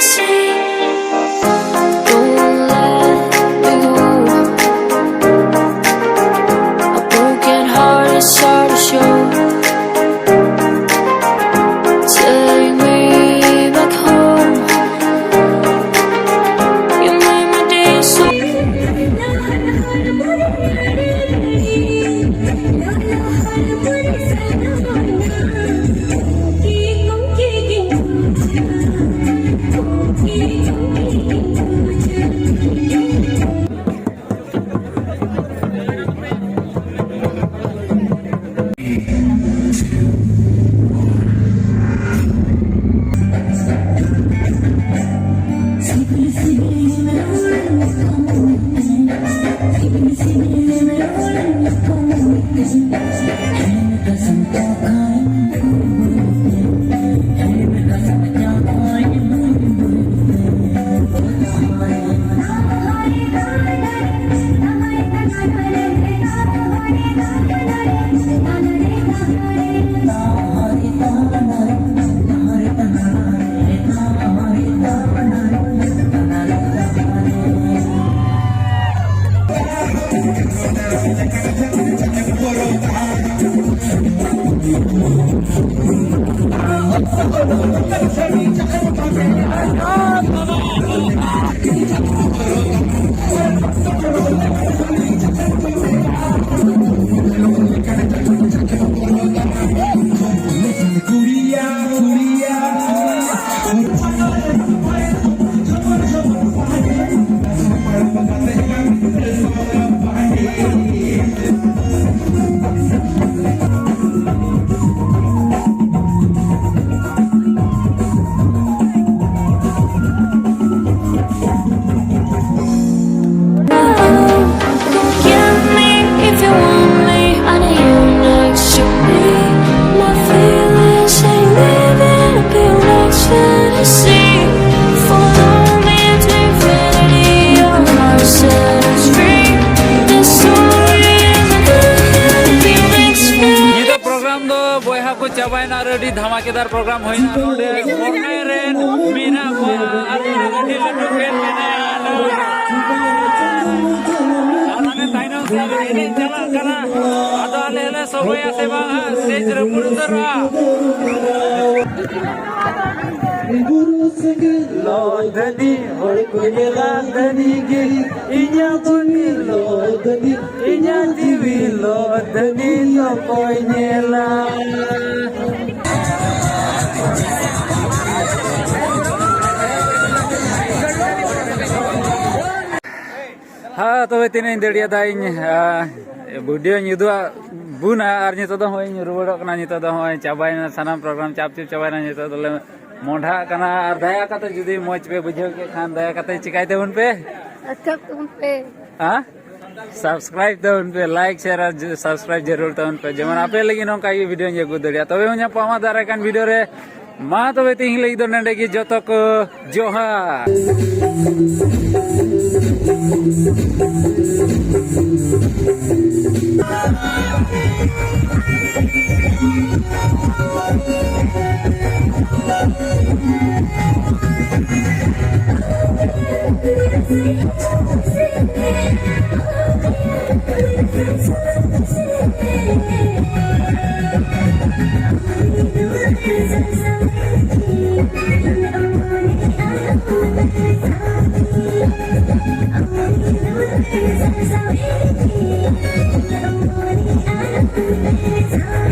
see. Don't let me go. A broken heart is hard to show. Take me back home. You made my day so. चाबायना ready धमाकेदार programme होइना नोडे मोरने रेन मीना को आदि गडी लड्डू फेन मेने आने ताइनो सारे एने चला करा आदो आले सबया सेवा स्टेज रे पुरदरा गुरु संग लोधनी होय कोनेला धनी गे इन्या बनी लोधनी इन्या दिवी लोधनी तो कोनेला हाँ तो तीन दड़िया था वीडियो निदुआ बुना और नितो दो होय रुवाड़ो कना नितो दो होय चाबायना सानाम प्रोग्राम चापचुप चाबायना नितो दले मोढ़ा कना और दया कते जुदी मौज पे बुझो के खान दया कते चिकाय देउन पे हां सब्सक्राइब देउन पे लाइक शेयर और सब्सक्राइब जरूर देउन पे जेमन आपे लगी नोका ये वीडियो जे गु दड़िया तबे उन्या पामा दारा कान वीडियो रे मा तबे तिहि लगी दो नंडे की जतो को जोहार I'm